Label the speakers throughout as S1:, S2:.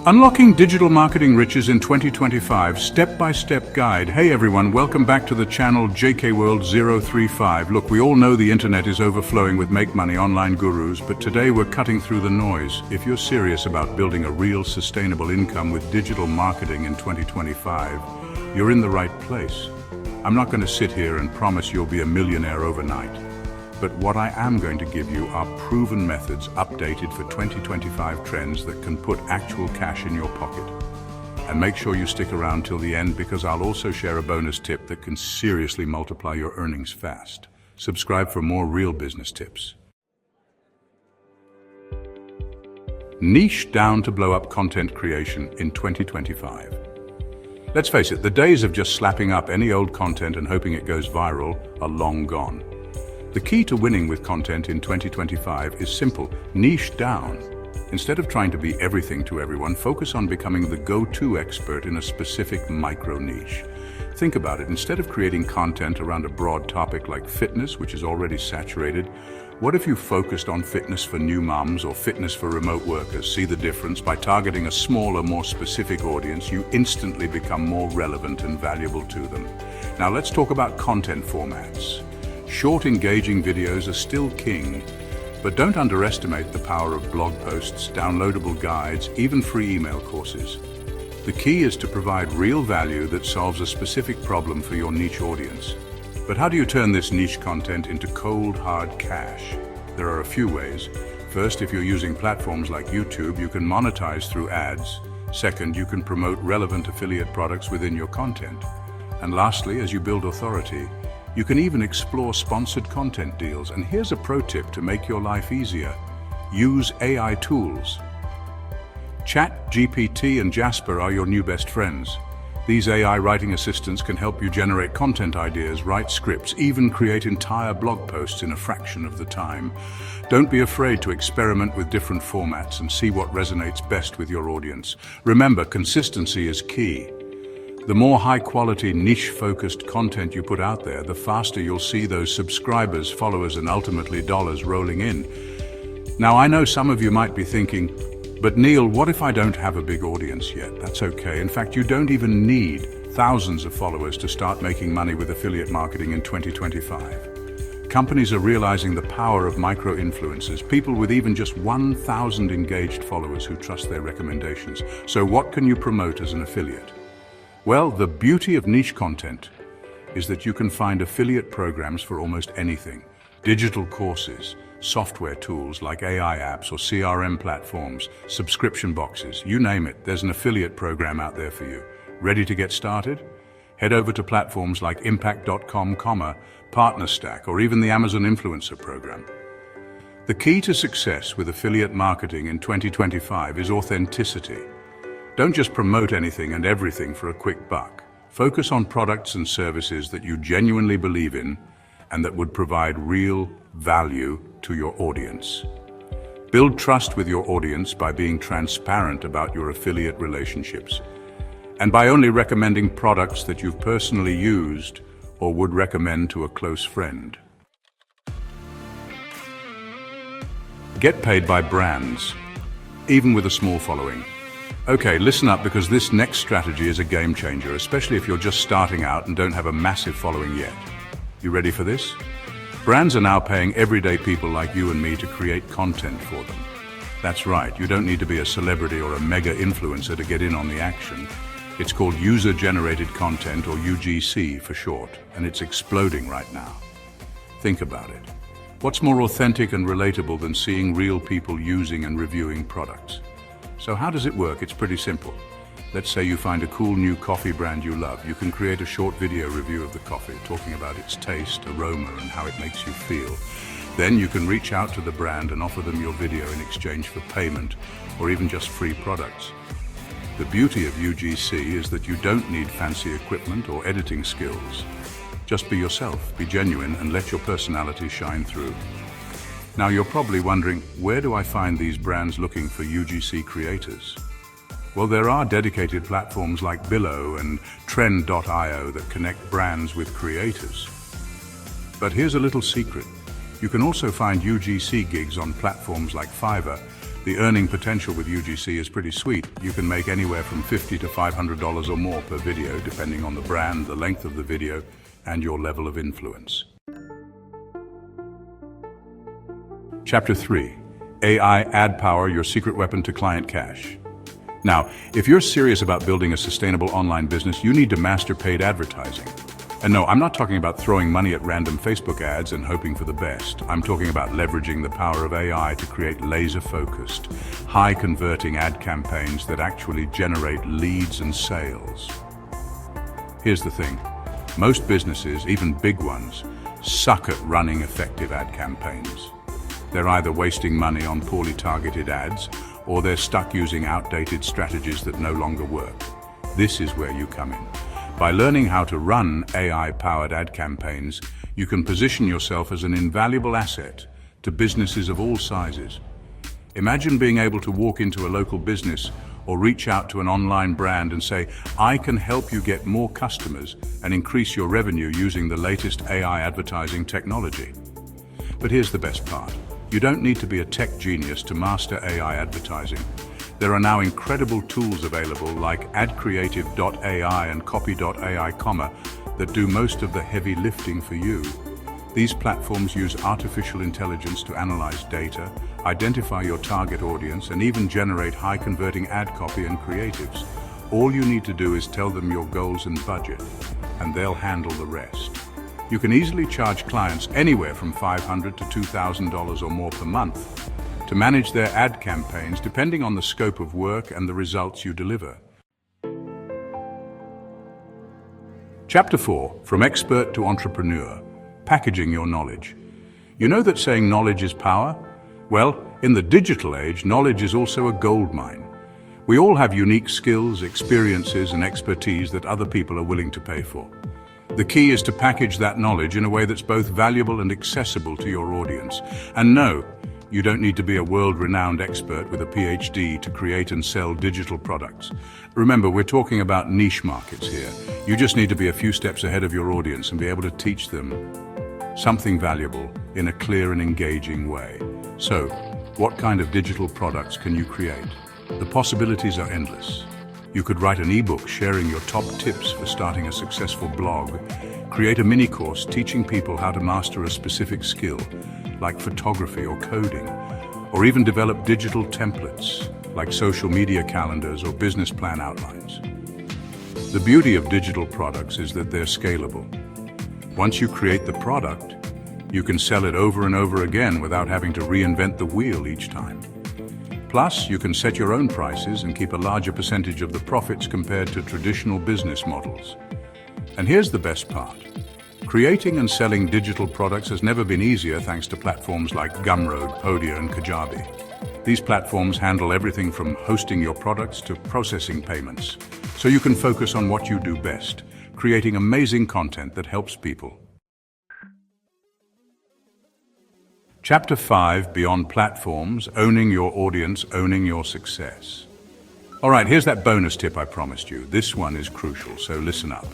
S1: Unlocking Digital Marketing Riches in 2025 Step-by-Step Guide. Hey everyone, welcome back to the channel JK World 035. Look, we all know the internet is overflowing with make-money online gurus, but today we're cutting through the noise. If you're serious about building a real sustainable income with digital marketing in 2025, you're in the right place. I'm not going to sit here and promise you'll be a millionaire overnight. But what I am going to give you are proven methods updated for 2025 trends that can put actual cash in your pocket. And make sure you stick around till the end because I'll also share a bonus tip that can seriously multiply your earnings fast. Subscribe for more real business tips. Niche down to blow up content creation in 2025. Let's face it, the days of just slapping up any old content and hoping it goes viral are long gone. The key to winning with content in 2025 is simple: niche down. Instead of trying to be everything to everyone, focus on becoming the go-to expert in a specific micro niche. Think about it. Instead of creating content around a broad topic like fitness, which is already saturated, what if you focused on fitness for new moms or fitness for remote workers? See the difference? By targeting a smaller, more specific audience, you instantly become more relevant and valuable to them. Now let's talk about content formats. Short, engaging videos are still king, but don't underestimate the power of blog posts, downloadable guides, even free email courses. The key is to provide real value that solves a specific problem for your niche audience. But how do you turn this niche content into cold, hard cash? There are a few ways. First, if you're using platforms like YouTube, you can monetize through ads. Second, you can promote relevant affiliate products within your content. And lastly, as you build authority, you can even explore sponsored content deals. And here's a pro tip to make your life easier. Use AI tools. ChatGPT and Jasper are your new best friends. These AI writing assistants can help you generate content ideas, write scripts, even create entire blog posts in a fraction of the time. Don't be afraid to experiment with different formats and see what resonates best with your audience. Remember, consistency is key. The more high-quality, niche-focused content you put out there, the faster you'll see those subscribers, followers, and ultimately dollars rolling in. Now, I know some of you might be thinking, but Neil, what if I don't have a big audience yet? That's okay. In fact, you don't even need thousands of followers to start making money with affiliate marketing in 2025. Companies are realizing the power of micro-influencers, people with even just 1,000 engaged followers who trust their recommendations. So what can you promote as an affiliate? Well, the beauty of niche content is that you can find affiliate programs for almost anything. Digital courses, software tools like AI apps or CRM platforms, subscription boxes, you name it, there's an affiliate program out there for you. Ready to get started? Head over to platforms like impact.com, PartnerStack, or even the Amazon Influencer program. The key to success with affiliate marketing in 2025 is authenticity. Don't just promote anything and everything for a quick buck. Focus on products and services that you genuinely believe in and that would provide real value to your audience. Build trust with your audience by being transparent about your affiliate relationships and by only recommending products that you've personally used or would recommend to a close friend. Get paid by brands, even with a small following. Okay, listen up because this next strategy is a game changer, especially if you're just starting out and don't have a massive following yet. You ready for this? Brands are now paying everyday people like you and me to create content for them. That's right, you don't need to be a celebrity or a mega influencer to get in on the action. It's called user-generated content, or UGC for short, and it's exploding right now. Think about it. What's more authentic and relatable than seeing real people using and reviewing products? So how does it work? It's pretty simple. Let's say you find a cool new coffee brand you love. You can create a short video review of the coffee, talking about its taste, aroma, and how it makes you feel. Then you can reach out to the brand and offer them your video in exchange for payment, or even just free products. The beauty of UGC is that you don't need fancy equipment or editing skills. Just be yourself, be genuine, and let your personality shine through. Now you're probably wondering, where do I find these brands looking for UGC creators? Well, there are dedicated platforms like Billo and Trend.io that connect brands with creators. But here's a little secret. You can also find UGC gigs on platforms like Fiverr, The earning potential with UGC is pretty sweet. You can make anywhere from $50 to $500 or more per video, depending on the brand, the length of the video, and your level of influence. Chapter 3. AI Ad Power, your secret weapon to client cash. Now, if you're serious about building a sustainable online business, you need to master paid advertising. And no, I'm not talking about throwing money at random Facebook ads and hoping for the best. I'm talking about leveraging the power of AI to create laser-focused, high-converting ad campaigns that actually generate leads and sales. Here's the thing. Most businesses, even big ones, suck at running effective ad campaigns. They're either wasting money on poorly targeted ads, or they're stuck using outdated strategies that no longer work. This is where you come in. By learning how to run AI-powered ad campaigns, you can position yourself as an invaluable asset to businesses of all sizes. Imagine being able to walk into a local business or reach out to an online brand and say, "I can help you get more customers and increase your revenue using the latest AI advertising technology." But here's the best part. You don't need to be a tech genius to master AI advertising. There are now incredible tools available like AdCreative.ai and Copy.ai, that do most of the heavy lifting for you. These platforms use artificial intelligence to analyze data, identify your target audience, and even generate high-converting ad copy and creatives. All you need to do is tell them your goals and budget, and they'll handle the rest. You can easily charge clients anywhere from $500 to $2,000 or more per month to manage their ad campaigns, depending on the scope of work and the results you deliver. Chapter 4, From Expert to Entrepreneur, Packaging Your Knowledge. You know that saying knowledge is power? Well, in the digital age, knowledge is also a gold mine. We all have unique skills, experiences, and expertise that other people are willing to pay for. The key is to package that knowledge in a way that's both valuable and accessible to your audience. And no, you don't need to be a world-renowned expert with a PhD to create and sell digital products. Remember, we're talking about niche markets here. You just need to be a few steps ahead of your audience and be able to teach them something valuable in a clear and engaging way. So, what kind of digital products can you create? The possibilities are endless. You could write an ebook sharing your top tips for starting a successful blog, create a mini course teaching people how to master a specific skill, like photography or coding, or even develop digital templates, like social media calendars or business plan outlines. The beauty of digital products is that they're scalable. Once you create the product, you can sell it over and over again without having to reinvent the wheel each time. Plus, you can set your own prices and keep a larger percentage of the profits compared to traditional business models. And here's the best part. Creating and selling digital products has never been easier thanks to platforms like Gumroad, Podia, and Kajabi. These platforms handle everything from hosting your products to processing payments, so you can focus on what you do best, creating amazing content that helps people. Chapter 5, Beyond Platforms, Owning Your Audience, Owning Your Success. All right, here's that bonus tip I promised you. This one is crucial, so listen up.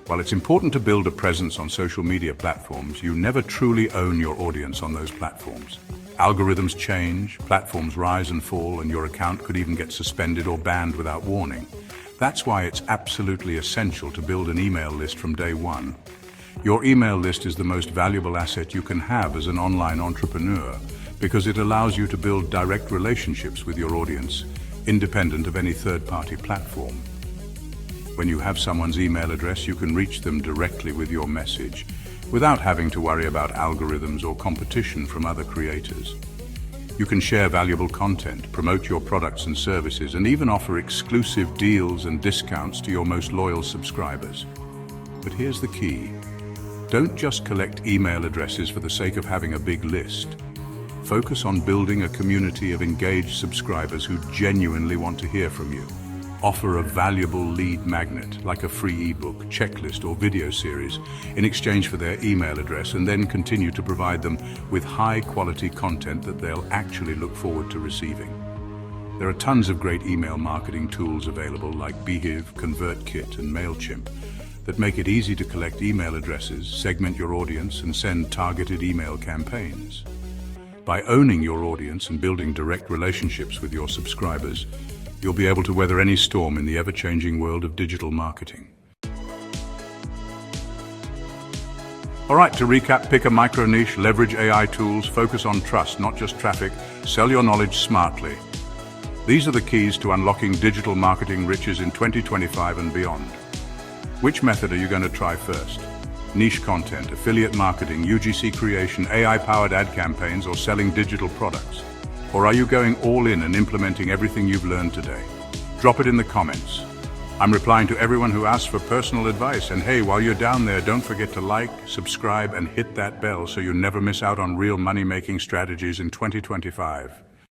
S1: While it's important to build a presence on social media platforms, you never truly own your audience on those platforms. Algorithms change, platforms rise and fall, and your account could even get suspended or banned without warning. That's why it's absolutely essential to build an email list from day one. Your email list is the most valuable asset you can have as an online entrepreneur because it allows you to build direct relationships with your audience, independent of any third-party platform. When you have someone's email address, you can reach them directly with your message without having to worry about algorithms or competition from other creators. You can share valuable content, promote your products and services, and even offer exclusive deals and discounts to your most loyal subscribers. But here's the key. Don't just collect email addresses for the sake of having a big list. Focus on building a community of engaged subscribers who genuinely want to hear from you. Offer a valuable lead magnet, like a free ebook, checklist, or video series, in exchange for their email address, and then continue to provide them with high-quality content that they'll actually look forward to receiving. There are tons of great email marketing tools available like Beehive, ConvertKit, and MailChimp that make it easy to collect email addresses, segment your audience, and send targeted email campaigns. By owning your audience and building direct relationships with your subscribers, you'll be able to weather any storm in the ever-changing world of digital marketing. All right, to recap, pick a micro niche, leverage AI tools, focus on trust, not just traffic, sell your knowledge smartly. These are the keys to unlocking digital marketing riches in 2025 and beyond. Which method are you going to try first? Niche content, affiliate marketing, UGC creation, AI-powered ad campaigns, or selling digital products? Or are you going all in and implementing everything you've learned today? Drop it in the comments. I'm replying to everyone who asks for personal advice. And hey, while you're down there, don't forget to like, subscribe, and hit that bell so you never miss out on real money-making strategies in 2025.